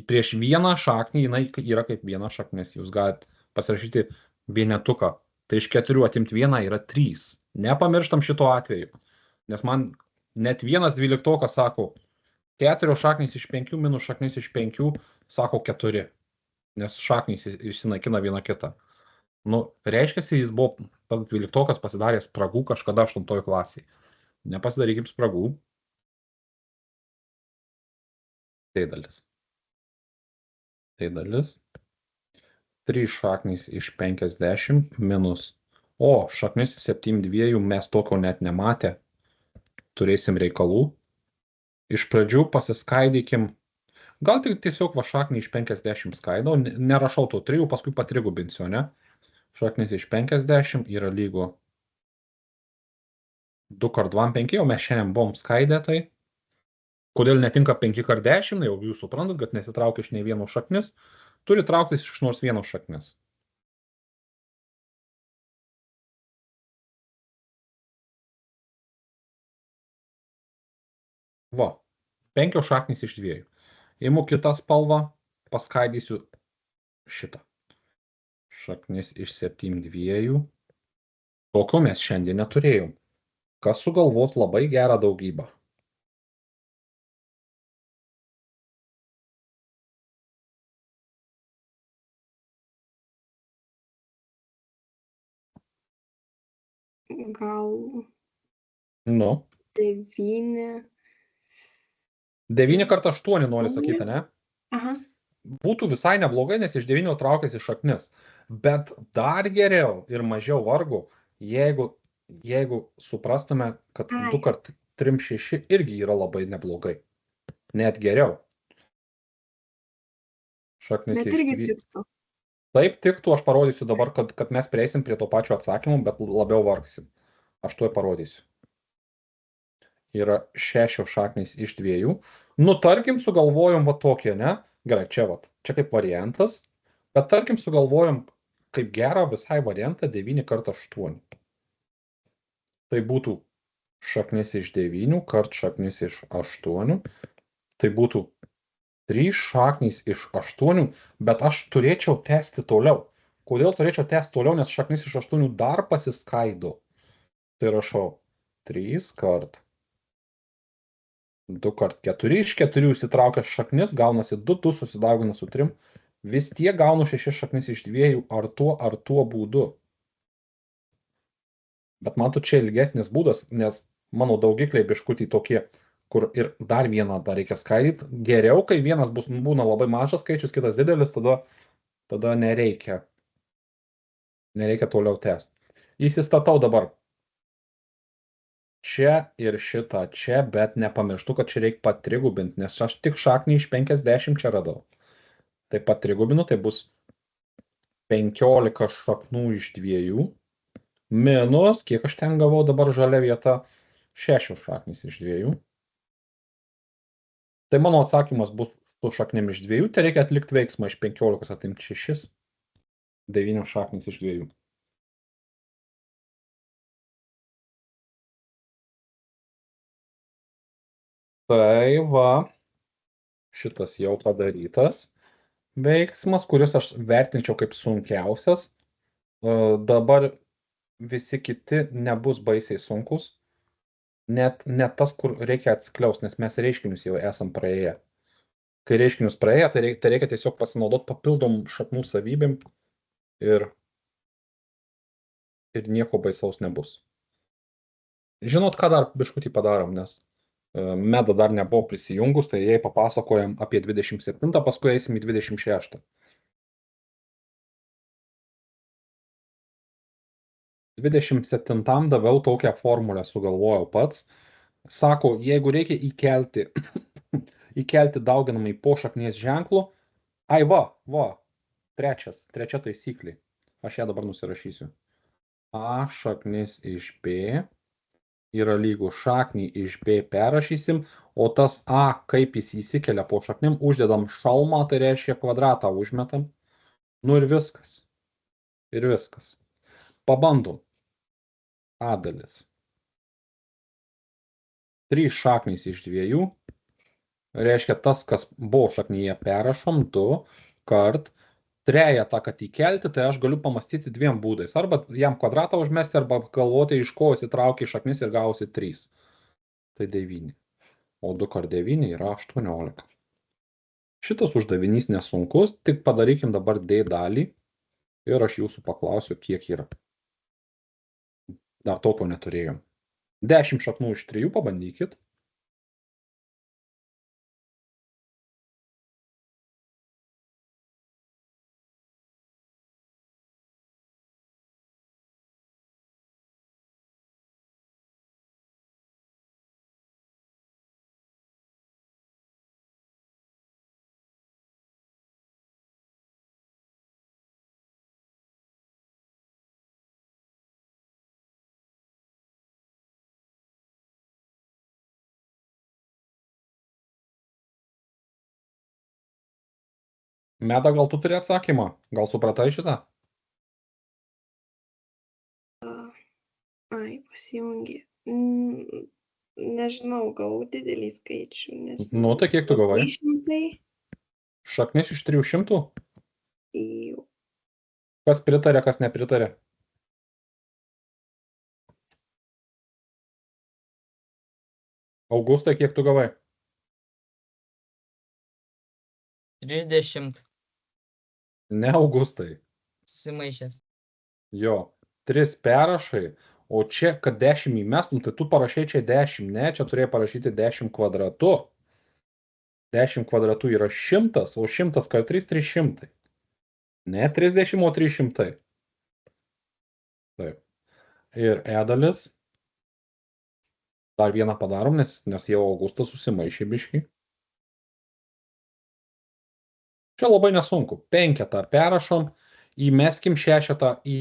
Prieš vieną šaknį jinai yra kaip viena šaknis. Jūs galite pasirašyti vienetuką. Tai iš 4 atimti 1 yra 3. Nepamirštam šito atveju. Nes man net vienas 12 sako, 4 šaknys iš 5 minus šaknis iš 5 sako 4. Nes šaknys išsinaikina vieną kitą. Nu, reiškia, jis buvo tas 12 pasidarė spragų kažkada 8 klasėje. Nepasidarykim spragų. Tai dalis. 3 šaknys iš 50 minus. O, šaknis 7,2 mes tokio net nematę. Turėsim reikalų. Iš pradžių pasiskaidykim. Gal tik tiesiog va šaknį iš 50 skaidau. Nerašau to 3, paskui patrigubinsiu, ne? Šaknis iš 50 yra lygu 2 kart 2 5, o mes šiandien buvom skaidę tai. Kodėl netinka 5 kart 10, jau jūs suprantat, kad nesitraukia iš nei vieno šaknis, turi trauktis iš nors vieno šaknis. Va, 5 šaknis iš 2. Imu kitą spalvą, paskaidysiu šitą. Šaknis iš 7,2. Tokio mes šiandien neturėjom. Kas sugalvot labai gerą daugybą? Gal Nu, 9 9 kart 8 nori sakyti, ne? Aha. Būtų visai neblogai, nes iš 9 traukiasi šaknis. Bet dar geriau ir mažiau vargų, jeigu suprastume, kad Ai. 2 kart 3 6 irgi yra labai neblogai. Net geriau. Šaknis Bet iš irgi 2. tiktų. Taip tiktų, aš parodysiu dabar, kad mes prieisim prie to pačio atsakymų, bet labiau vargsim. Aš tuoj parodysiu. Yra 6 šaknys iš 2. Nu, tarkim, sugalvojom va tokie, ne? Gerai, čia vat. Čia kaip variantas. Bet tarkim, sugalvojom kaip gerą visai variantą 9 kart 8. Tai būtų šaknis iš 9 kart šaknis iš 8. Tai būtų 3 šaknys iš 8, bet aš turėčiau tęsti toliau. Kodėl turėčiau tęsti toliau, nes šaknis iš 8 dar pasiskaido. Tai rašau 3 kart 2 kart 4 iš 4 įsitraukęs šaknis, gaunasi 2, 2 susidaugina su 3. Vis tiek gaunu 6 šaknis iš 2 ar tuo būdu. Bet man tu čia ilgesnis būdas, nes mano daugikliai biškutį tokie, kur ir dar vieną dar reikia skaidyti. Geriau, kai vienas būna labai mažas skaičius, kitas didelis, tada nereikia. Nereikia toliau tęsti. Įsistatau dabar čia ir šitą čia, bet nepamirštu, kad čia reikia patrigubinti, nes aš tik šaknį iš 50 čia radau. Tai patrigubinu, tai bus 15 šaknų iš 2, minus, kiek aš ten gavau dabar žalia vieta, 6 šaknys iš 2. Tai mano atsakymas bus su šaknim iš 2, tai reikia atlikti veiksmą iš 15 atimti 6, 9 šaknys iš 2. Tai va, šitas jau padarytas veiksmas, kuris aš vertinčiau kaip sunkiausias. Dabar visi kiti nebus baisiai sunkus. Net tas, kur reikia atskliaus, nes mes reiškinius jau esam praėję. Kai reiškinius praėję, tai reikia tiesiog pasinaudoti papildom šaknų savybėm ir nieko baisaus nebus. Žinot, ką dar biškutį padarom, nes Meda dar nebuvo prisijungus, tai jai papasakojam apie 27, paskui eisim į 26. 27 daviau tokią formulę, sugalvojau pats. Sako, jeigu reikia įkelti dauginamąjį po šaknies ženklu, trečia taisyklė. Aš ją dabar nusirašysiu. A šaknis iš B yra lygų šaknį iš B perrašysim, o tas A, kaip jis įsikelia po šaknim, uždedam šalmą, tai reiškia kvadratą užmetam. Nu ir viskas. Ir viskas. Pabandom. A dalis. 3 šaknys iš 2. Reiškia tas, kas buvo šaknyje perrašom, 2 kart. Trejetą, kad įkelti, tai aš galiu pamastyti dviem būdais. Arba jam kvadratą užmesti, arba galvoti, iš ko įsitraukia šaknis ir gausi 3. Tai 9. O 2 kart 9 yra 18. Šitas uždavinys nesunkus, tik padarykim dabar D dalį ir aš jūsų paklausiu, kiek yra. Dar tokio neturėjom. 10 šaknų iš 3 pabandykit. Meda, gal tu turi atsakymą? Gal supratai šitą? Ai, pasijungė. Nežinau, gavau didelį skaičių. Nežinau. Nu, tai kiek tu gavai? 300. Šaknis iš 300? Jau. Kas pritarė, kas nepritarė? Augustai, kiek tu gavai? 30 Ne, Augustai. susimaišęs. Jo, 3 perrašai, o čia, kad 10 įmestum, tai tu parašai čia 10, ne, čia turėjai parašyti 10 kvadratu. 10 kvadratu yra 100, o 100 kart 3 300. Ne 30, o 300. Taip. Ir E dalis. Dar vieną padarom, nes jau Augustas susimaišė biškį. Čia labai nesunku. 5 perrašom, įmeskim 6 į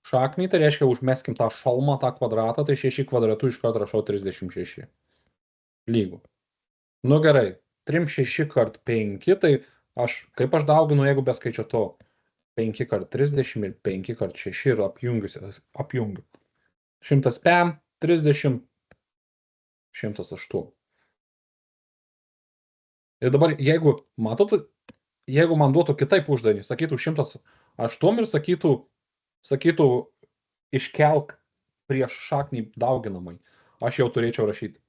šaknį, tai reiškia užmeskim tą šalmą, tą kvadratą, tai 6 kvadratu iš karto rašau 36. Lygų. Nu gerai, 36 kart 5, tai kaip aš dauginu, jeigu be skaičio to 5 kart 30 ir 5 kart 6 ir apjungiu. 100 pem, 30, 108. Ir dabar, jeigu man duotų kitaip uždavinį, sakytų 108 ir sakytų iškelk prieš šaknį dauginamai, aš jau turėčiau rašyti.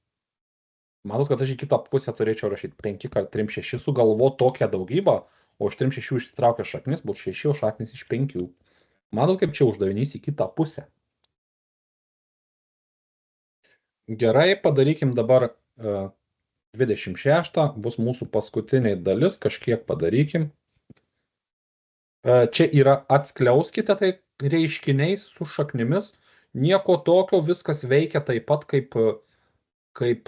Matot, kad aš į kitą pusę turėčiau rašyti 5 kart 3, 6, sugalvoti tokią daugybą, o iš 3, 6 išsitraukia šaknis, bus 6, o šaknis iš 5. Matot, kaip čia uždavinys į kitą pusę. Gerai, padarykim dabar 26, bus mūsų paskutinė dalis, kažkiek padarykim. Čia yra atskliauskite tai reiškiniais su šaknimis, nieko tokio, viskas veikia taip pat kaip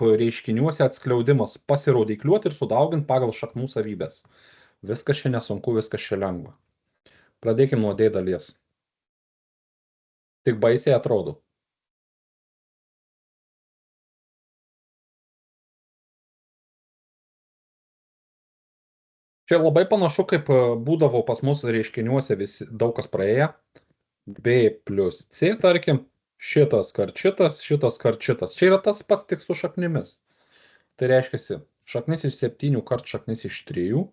reiškiniuose atskliaudimas, pasirodykliuoti ir sudauginti pagal šaknų savybės. Viskas čia nesunku, viskas čia lengva. Pradėkim nuo D dalies. Tik baisiai atrodo. Čia labai panašu, kaip būdavo pas mus reiškiniuose visi daug kas praėję. B plus C, tarkim, šitas kart šitas, šitas kart šitas. Čia yra tas pats tik su šaknimis. Tai reiškia, šaknis iš 7 kart šaknis iš 3.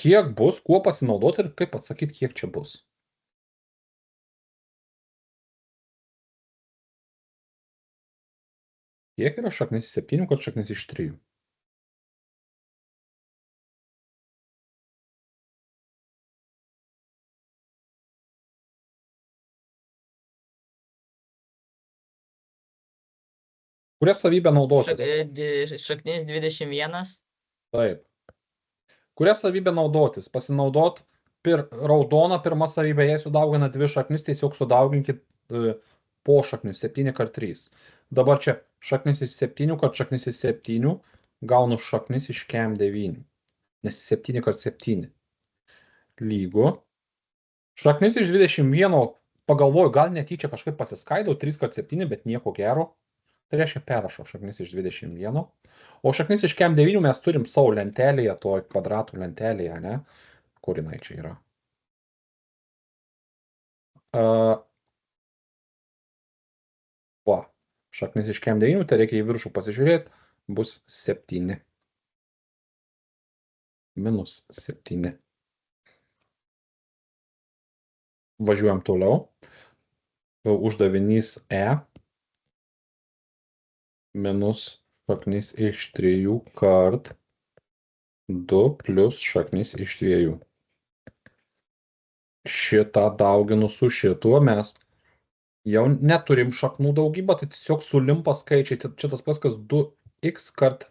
Kiek bus, kuo pasinaudoti ir kaip atsakyti, kiek čia bus. Kiek yra šaknis iš 7 kart šaknis iš 3? Kurią savybę naudotis? Šaknis 21. Taip. Kurią savybę naudotis? Pasinaudot raudoną pirmą savybę, jei sudaugina 2 šaknis, tiesiog sudauginkit pošaknius 7 kart 3. Dabar čia šaknis iš 7 kart šaknis iš 7, gaunu šaknis iš kem 9, nes 7 kart 7 lygu. Šaknis iš 21, pagalvoju, gal netyčia kažkaip pasiskaidau, 3 kart 7, bet nieko gero. Tai reiškia perrašau šaknis iš 21. O šaknis iš kem 9 mes turim savo lentelėje, toj kvadratų lentelėje, ne? Kur jinai čia yra? Va, šaknis iš kem 9, tai reikia į viršų pasižiūrėti, bus 7. Minus 7. Važiuojam toliau. Uždavinys E. Minus šaknis iš 3 kart 2 plus šaknis iš 2. Šitą dauginu su šituo, mes jau neturim šaknų daugybą, tai tiesiog sulimpa skaičiai. Čia tas pats, kas 2x kart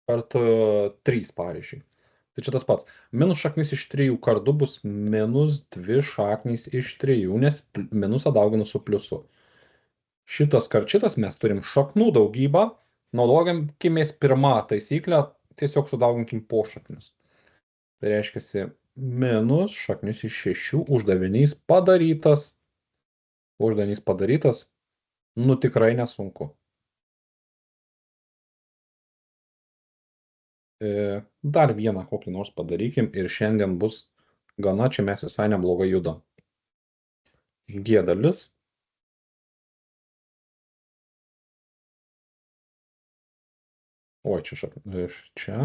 3, pavyzdžiui. Tai čia tas pats. Minus šaknis iš 3 kart 2 bus minus 2 šaknys iš 3, nes minusą dauginu su pliusu. Šitas kart šitas mes turim šaknų daugybą, naudokimės pirmą taisyklę, tiesiog sudauginkim pošaknius. Tai reiškia minus šaknis iš 6, uždavinys padarytas. Uždavinys padarytas, nu tikrai nesunku. Dar vieną kokį nors padarykim ir šiandien bus gana, čia mes visai neblogai judam. G dalis. Oi, čia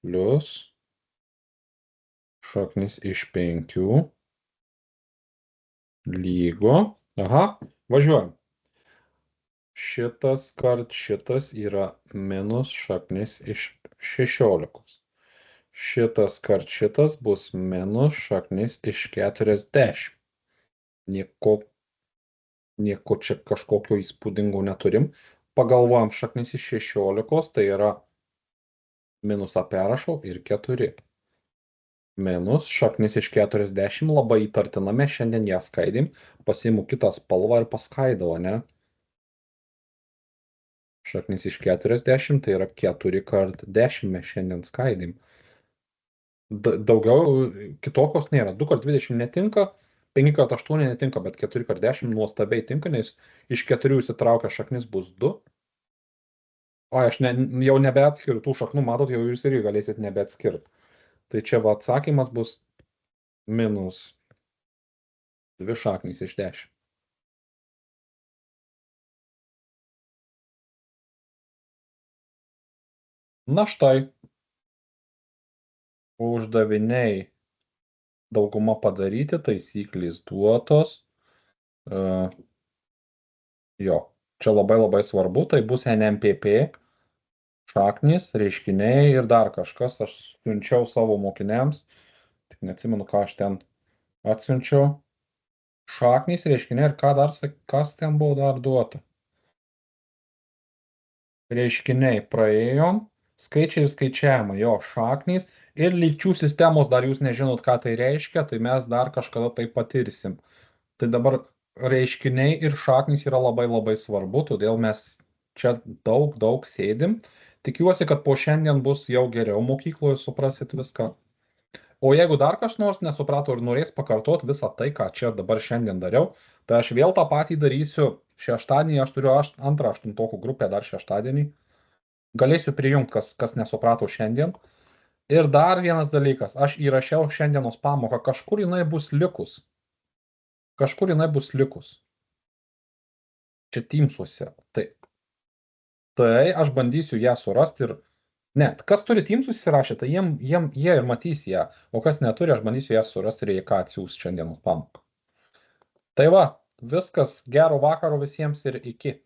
plus šaknis iš 5 lygo. Aha, važiuojam. Šitas kart šitas yra minus šaknis iš 16. Šitas kart šitas bus minus šaknis iš 40. Nieko čia kažkokio įspūdingo neturim. Pagalvojam, šaknis iš 16, tai yra Minusą perrašau ir 4. Minus šaknis iš 40 labai įtartina, mes šiandien ją skaidėm, pasiimu kitą spalvą ir paskaidau, ne? Šaknis iš 40, tai yra 4 kart 10 mes šiandien skaidėm. Daugiau kitokios nėra. 2 kart 20 netinka, 5 kart 8 netinka, bet 4 kart 10 nuostabiai tinka, nes iš 4 įsitraukia šaknis bus 2. O aš jau nebeatskiriu tų šaknų, matot, jau jūs irgi galėsit nebeatskirti. Tai čia va atsakymas bus minus 2 šaknys iš 10. Na štai. Uždaviniai dauguma padaryti, taisyklės duotos. Jo, čia labai svarbu, tai bus NMPP, šaknys, reiškiniai ir dar kažkas. Aš siunčiau savo mokiniams, tik neatsimenu, ką aš ten atsiunčiau. Šaknys, reiškiniai ir kas ten buvo dar duota. Reiškiniai praėjom, skaičiai ir skaičiavimai, jo, šaknys ir lygčių sistemos dar jūs nežinot, ką tai reiškia, tai mes dar kažkada tai patirsim. Tai dabar reiškiniai ir šaknys yra labai svarbu, todėl mes čia daug sėdim. Tikiuosi, kad po šiandien bus jau geriau mokykloje, suprasit viską. O jeigu dar kas nors nesuprato ir norės pakartot visą tai, ką čia dabar šiandien dariau, tai aš vėl tą patį darysiu šeštadienį, aš turiu antrą aštuntokų grupę dar šeštadienį. Galėsiu prijungti, kas nesuprato šiandien. Ir dar vienas dalykas, aš įrašiau šiandienos pamoką, kažkur jinai bus likus. Čia Teamsuose. Tai aš bandysiu ją surasti ir... Ne, kas turi Teamsus įsirašę, tai jie ir matys ją. O kas neturi, aš bandysiu ją surasti ir į ką atsiųs šiandienos pamoką. Tai va, viskas, gero vakaro visiems ir iki.